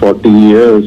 40 years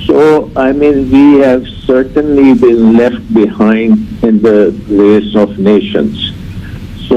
So, I mean, we have certainly been left behind in the race of nations. So,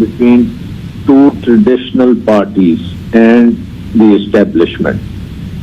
between two traditional parties and the establishment.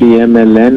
PMLN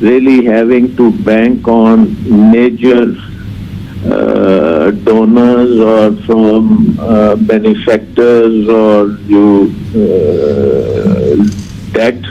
really having to bank on major donors or from benefactors or you debt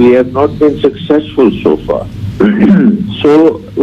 we have not been successful so far. So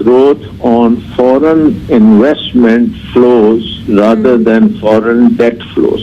growth on foreign investment flows rather than foreign debt flows.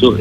So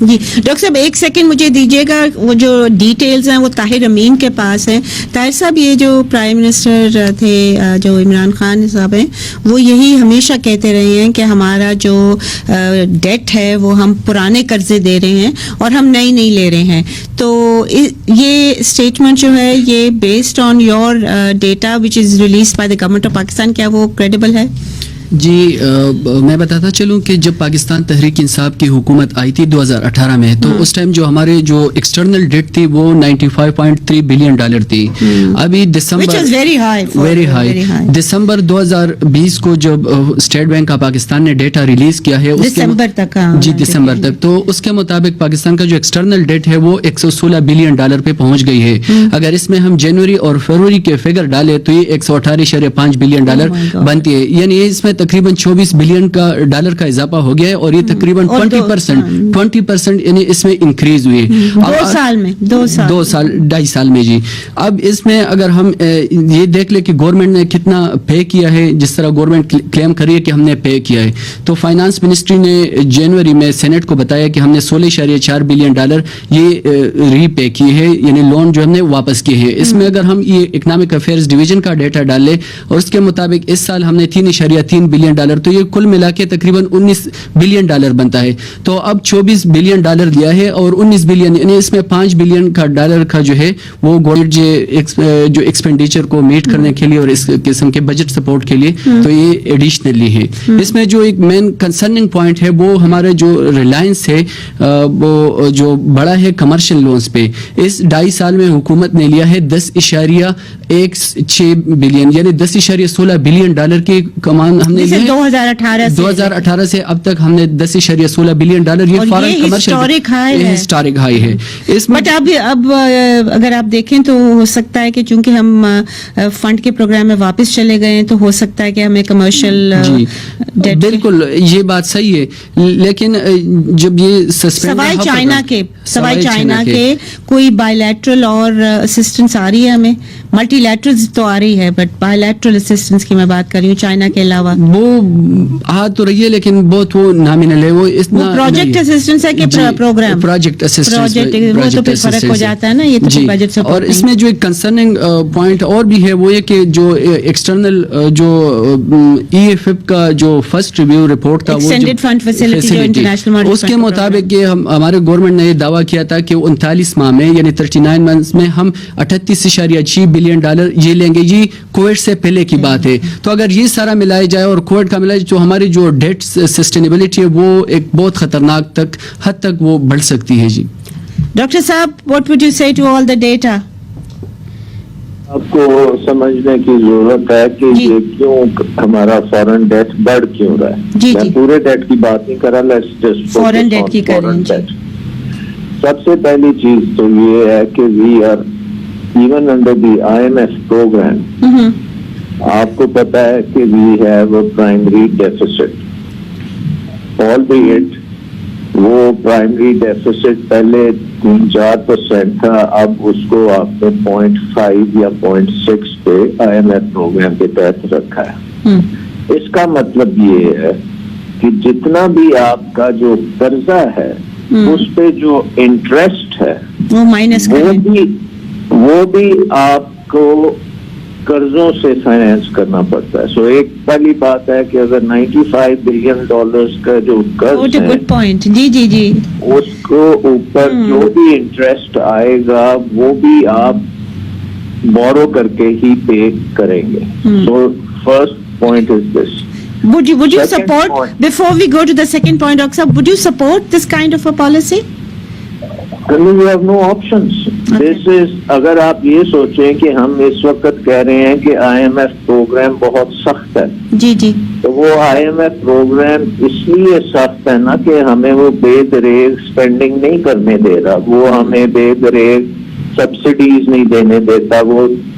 G doctor صاحب ایک second مجھے دیجیے گا, وہ جو details ہیں وہ طاہر امین کے پاس ہیں. طاہر صاحب, یہ جو پرائم منسٹر تھے جو عمران خان صاحب ہیں, وہ یہی ہمیشہ کہتے رہے ہیں کہ ہمارا جو ڈیٹ ہے وہ ہم پرانے قرضے دے رہے ہیں اور ہم نئی نہیں لے رہے ہیں. تو یہ اسٹیٹمنٹ جو ہے یہ based on your data which is released by the government of Pakistan, کیا وہ کریڈیبل ہے؟ جی میں بتاتا چلوں کہ جب پاکستان تحریک انصاف کی حکومت آئی تھی 2018 میں, تو اس ٹائم جو ہمارے جو ایکسٹرنل ڈیٹ تھی وہ $95.3 بلین تھی. ابھی ویری ہائی دسمبر 2020 کو جب اسٹیٹ بینک آف پاکستان نے ڈیٹا ریلیز کیا ہے دسمبر تک, جی دسمبر تک, تو اس کے مطابق پاکستان کا جو ایکسٹرنل ڈیٹ ہے وہ $116 بلین پہ پہنچ گئی ہے. اگر اس میں ہم جنوری اور فروری کے فگر ڈالیں تو یہ $118.5 بلین بنتی ہے, یعنی اس میں تقریباً $24 بلین کا اضافہ ہو گیا ہے, اور یہ تقریباً 20% یعنی اس میں انکریز ہوئی ہے 2.5 سال میں. جی اب اس میں اگر ہم یہ دیکھ لیں کہ گورنمنٹ نے کتنا پے کیا ہے, جس طرح گورنمنٹ کلیم کر رہی ہے کہ ہم نے پے کیا ہے, تو فائنانس منسٹری نے جنوری میں سینٹ کو بتایا کہ ہم نے $16.4 بلین یہ ری پے کیے ہیں, یعنی لون جو ہم نے واپس کیے ہیں. اس میں اگر ہم یہ اکنامک افیئرز ڈویژن کا ڈیٹا ڈال لیں اور اس کے مطابق اس سال ہم نے $3.3 بلین, تو یہ کل ملا کے تقریباً $19 بلین بنتا ہے. تو اب $24 بلین دیا ہے اور 19 بلین یعنی اس میں $5 بلین کا جو ہے وہ گورنمنٹ جو ایکسپینڈیچر کو میٹ کرنے کے لیے اور اس قسم کے بجٹ سپورٹ کے لیے, تو یہ ایڈیشنلی ہے. اس میں جو ایک مین کنسرننگ پوائنٹ ہے وہ ہمارے جو ریلائنس ہے وہ جو بڑا ہے کمرشل لونز پہ. اس 2.5 سال میں حکومت نے لیا ہے $10.16 بلین, یعنی $10.16 بلین کی کمان ہم نے 2018 سے اب تک ہم نے $10.16 بلین یہ فارن کمرشل ہسٹورک ہائی ہے. بٹ اب اگر آپ دیکھیں تو ہو سکتا ہے کہ چونکہ ہم فنڈ کے پروگرام میں واپس چلے گئے تو ہو سکتا ہے کہ ہمیں کمرشل, بالکل یہ بات صحیح ہے, لیکن جب یہ سوائے چائنا کے کوئی بائی لیٹرل اور اسسٹنس آ رہی ہے ہمیں؟ ملٹی لیٹرل تو آ رہی ہے, بٹ بائی لیٹرل اسسٹنس کی میں بات کر رہی ہوں چائنا کے علاوہ. وہ آ تو رہی ہے لیکن بہت وہ نامینل ہے, وہ اتنا پروجیکٹ اسسٹنس ہے کہ پروگرام پروجیکٹ اسسٹنس, وہ تو پھر فرق ہو جاتا ہے نا, یہ تو بجٹ سپورٹ. اور اس میں جو ایک کنسرننگ پوائنٹ اور بھی ہے وہ یہ کہ جو ایکسٹرنل جو EFF کا جو فرسٹ ریویو رپورٹ تھا ایکسٹینڈڈ فنڈ فیسلٹی جو انٹرنیشنل مانیٹری اس کے مطابق یہ ہمارے گورنمنٹ نے یہ دعویٰ کیا تھا کہ 39 ماہ میں یعنی 39 منتھس میں ہم $38.6 بلین یہ لیں گے. یہ کووڈ سے پہلے کی بات ہے, تو اگر یہ سارا ملایا جائے اور کووڈ کا ملایا تو ہماری جو ڈیٹ سسٹینیبلٹی ہے وہ ایک بہت خطرناک حد تک وہ بڑھ سکتی ہے. جی ڈاکٹر صاحب, what would you say to all the data? آپ کو سمجھنے کی ضرورت ہے کہ یہ کیوں ہمارا فورن ڈیٹ بڑھ کیوں رہا ہے. میں پورے ڈیٹ کی بات نہیں کر رہا, لیٹس جسٹ فورن ڈیٹ کی کر رہے ہیں. سب سے پہلی چیز تو یہ ہے کہ we are even under the IMF program, آپ کو پتا ہے کہ we have a primary deficit, albeit وہ پرائمری ڈیفیسٹ پہلے 3-4% تھا, اب اس کو آپ نے 0.5 یا 0.6 پہ IMF پروگرام کے تحت رکھا ہے. اس کا مطلب یہ ہے کہ جتنا بھی آپ کا جو قرضہ ہے اس پہ جو انٹرسٹ ہے وہ مائنس وہ بھی آپ کو قرضوں سے فائنینس کرنا پڑتا ہے. سو ایک پہلی بات ہے کہ اگر $95 بلین کا جو قرض ہے جی اس کو اوپر جو بھی انٹرسٹ آئے گا وہ بھی آپ بورو کر کے ہی پے کریں گے. So first point is this. Would you support, before we go to the second point, Dr. Saab, would you support this kind of a policy? We have no options. This is, اگر آپ یہ سوچیں کہ ہم اس وقت کہہ رہے ہیں کہ IMF پروگرام بہت سخت ہے, جی تو وہ IMF پروگرام اس لیے سخت ہے نا کہ ہمیں وہ بے دریغ اسپینڈنگ نہیں کرنے دے رہا, وہ ہمیں بے دریغ سبسڈیز نہیں دینے دیتا.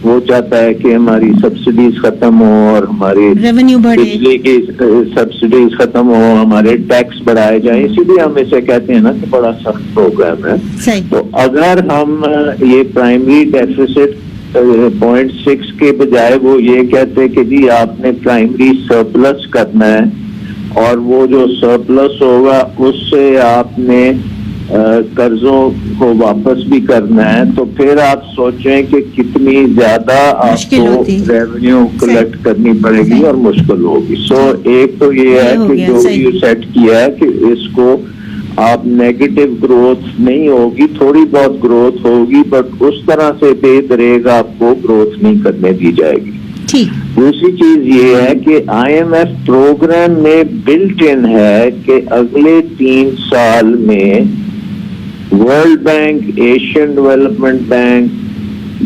وہ چاہتا ہے کہ ہماری سبسڈیز ختم ہو اور ہماری ریونیو بڑھے, بجلی کی سبسڈیز ختم ہو, ہمارے ٹیکس بڑھائے جائیں. اسی لیے ہم اسے کہتے ہیں نا کہ بڑا سخت پروگرام ہے. تو اگر ہم یہ پرائمری ڈیفیسٹ 0.6 کے بجائے وہ یہ کہتے کہ جی آپ نے پرائمری سرپلس کرنا ہے اور وہ جو سرپلس ہوگا اس سے آپ نے قرضوں کو واپس بھی کرنا ہے تو پھر آپ سوچیں کہ کتنی زیادہ آپ مشکل کو ہوتی ہے. ریونیو کلیکٹ کرنی پڑے گی صحیح. اور مشکل ہوگی. سو ایک تو یہ ہے یہ ہو کہ گیا، جو صحیح. بھی سیٹ کیا ہے کہ اس کو آپ نیگیٹو گروتھ نہیں ہوگی, تھوڑی بہت گروتھ ہوگی بٹ اس طرح سے بے دریغ آپ کو گروتھ نہیں کرنے دی جائے گی. ٹھیک. دوسری چیز یہ ہے کہ آئی ایم ایف پروگرام میں بلٹ ان ہے کہ اگلے 3 سال میں world bank, Asian development bank,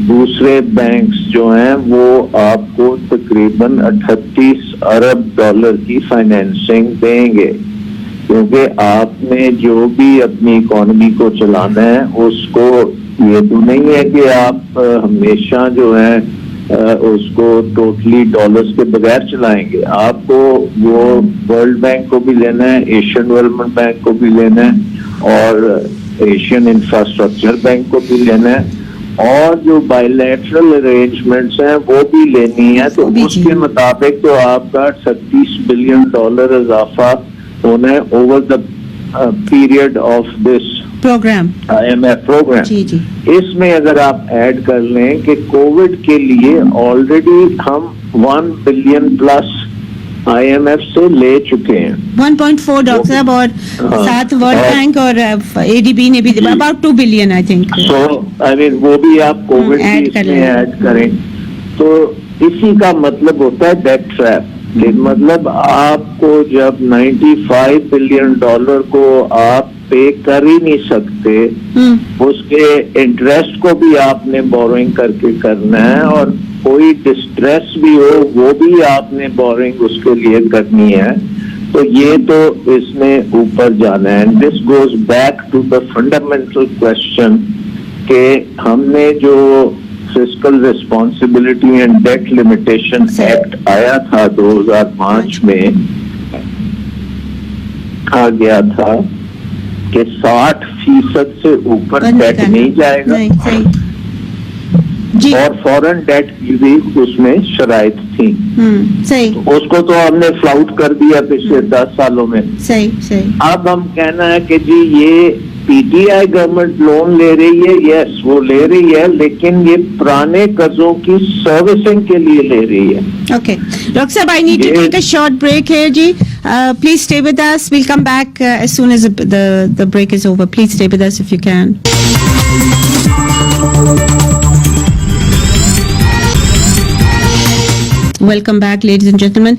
دوسرے بینکس جو ہیں وہ آپ کو تقریباً $38 ارب کی فائنینسنگ دیں گے, کیونکہ آپ نے جو بھی اپنی اکانومی کو چلانا ہے اس کو, یہ تو نہیں ہے کہ آپ ہمیشہ جو ہے اس کو ٹوٹلی ڈالرز کے بغیر چلائیں گے. آپ کو وہ ورلڈ بینک کو بھی لینا ہے, ایشین ڈیولپمنٹ بینک کو بھی لینا ہے اور ایشین انفراسٹرکچر بینک کو بھی لینا ہے, اور جو بائیلیٹرل ارینجمنٹس ہیں وہ بھی لینی ہے. تو اس کے مطابق تو آپ کا $38 بلین اضافہ ہونا ہے over the period of this program, I M F program. جی جی. اس میں اگر آپ ایڈ کر لیں کہ کووڈ کے لیے آلریڈی ہم 1 billion plus I M F سے لے چکے ہیں, 1.4 ڈاکٹر صاحب, اور ساتھ ورلڈ بینک اور اے ڈی بی نے بھی اباؤٹ 2 بلین آئی تھنک. سو آئی مین وہ بھی آپ کووڈ میں ایڈ کریں تو اسی کا مطلب ہوتا ہے ڈیٹ ٹریپ. مطلب آپ کو جب $95 بلین کو آپ پے کر ہی نہیں سکتے, اس کے انٹرسٹ کو بھی آپ نے بورنگ کر کے کرنا ہے, اور کوئی ڈسٹریس بھی ہو وہ بھی آپ نے بورنگ اس کے لیے کرنی ہے. تو یہ تو اس میں اوپر جانا ہے. And this goes back to the fundamental question کہ ہم نے جو fiscal responsibility and debt limitation act آیا تھا 2005 میں, کہا گیا تھا کہ 60% سے اوپر ڈیٹ نہیں جائے گا, اور فورن ڈیٹ کی بھی اس میں شرائط تھی. اس کو تو ہم نے فلاؤٹ کر دیا پچھلے 10 سالوں میں. اب ہم کہنا ہے کہ جی یہ P T I government loan لے رہی ہے, یس وہ لے رہی ہے, لیکن یہ پرانے قرضوں کی سروسنگ کے لیے لے رہی ہے. Okay. Dr. Saab, I need to take a short break here, Ji. Please stay with us. We'll come back as soon as the break is over. Please stay with us if you can. Welcome back ladies and gentlemen.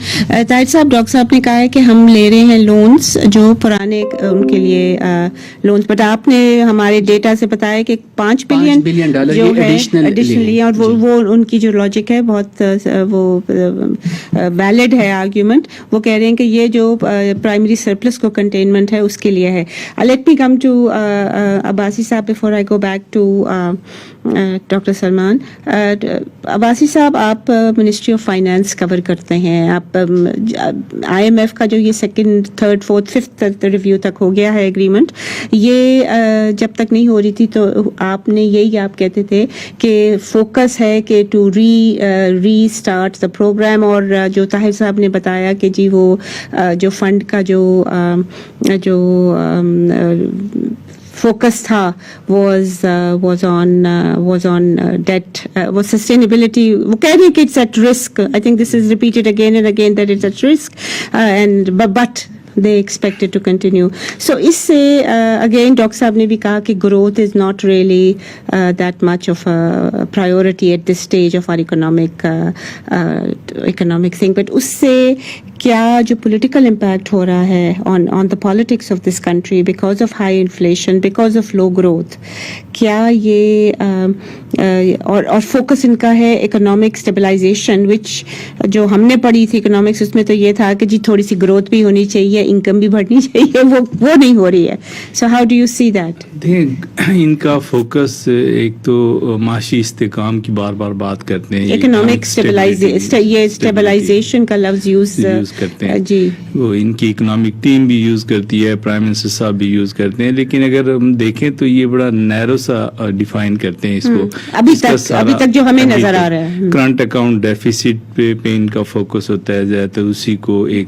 Tahir صاحب, doctor صاحب نے کہا ہے کہ ہم لے رہے ہیں لونز جو پرانے ان کے لیے لونز, بٹ آپ نے ہمارے ڈیٹا سے بتایا کہ $5 بلین جو ہے ایڈیشنلی, اور وہ ان کی جو لاجک ہے بہت وہ ویلڈ ہے آرگیومنٹ. وہ کہہ رہے ہیں کہ یہ جو پرائمری سرپلس کو کنٹینمنٹ ہے اس کے لیے ہے. Let me come to Abbasi صاحب before I go back to doctor Salman. Abbasi صاحب, آپ منسٹری آف فائنانس کور کرتے ہیں, آپ آئی ایم ایف کا جو یہ 2nd, 3rd, 4th, 5th review تک ہو گیا ہے ایگریمنٹ, یہ جب تک نہیں ہو رہی تھی تو آپ نے یہی آپ کہتے تھے کہ فوکس ہے کہ to restart the program, اور جو طاہر صاحب نے بتایا کہ جی وہ جو فنڈ کا جو focus tha was on debt, was sustainability. وہ کہہ رہی کہ it's at risk. I think this is repeated again and again that it's at risk, and but they expect it to continue. So اس سے again doctor صاحب نے بھی کہا کہ growth is not really that much of a priority at this stage of our economic thing. But اس سے کیا جو political impact ہو رہا ہے on the politics of this country because of high inflation, because of low growth, کیا یہ اور focus ان کا ہے اکنامک اسٹیبلائزیشن, وچ جو ہم نے پڑھی تھی اکنامکس, اس میں تو یہ تھا کہ جی تھوڑی سی گروتھ بھی ہونی چاہیے, انکم بھی بڑھنی چاہیے, وہ نہیں ہو رہی ہے. So how do you see that? ان کا فوکس ایک تو معاشی استحکام کی بار بار بات کرتے ہیں, اکنامک اسٹیبلائزیشن کا لفظ یوز کرتے ہیں جی, وہ ان کی اکنامک ٹیم بھی یوز کرتی ہے, پرائم منسٹر صاحب بھی یوز کرتے ہیں, لیکن اگر ہم دیکھیں تو یہ بڑا نیرو سا ڈیفائن کرتے ہیں اس کو. ابھی تک جو ہمیں نظر آ رہا ہے کرنٹ اکاؤنٹ ڈیفیسٹ پہ ان کا فوکس ہوتا ہے, زیادہ تر اسی کو ایک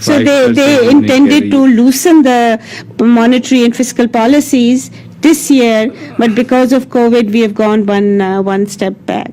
So they intended to loosen the monetary and fiscal policies this year, but because of COVID we have gone one step back.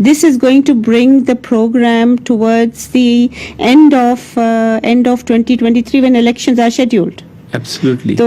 this is going to bring the program towards the end of 2023 when elections are scheduled. Absolutely. So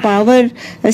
power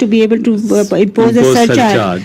to be able to impose a surcharge,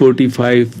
45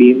3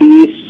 30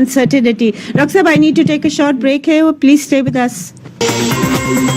uncertainty. Dr. Sahab, I need to take a short break here. Please stay with us.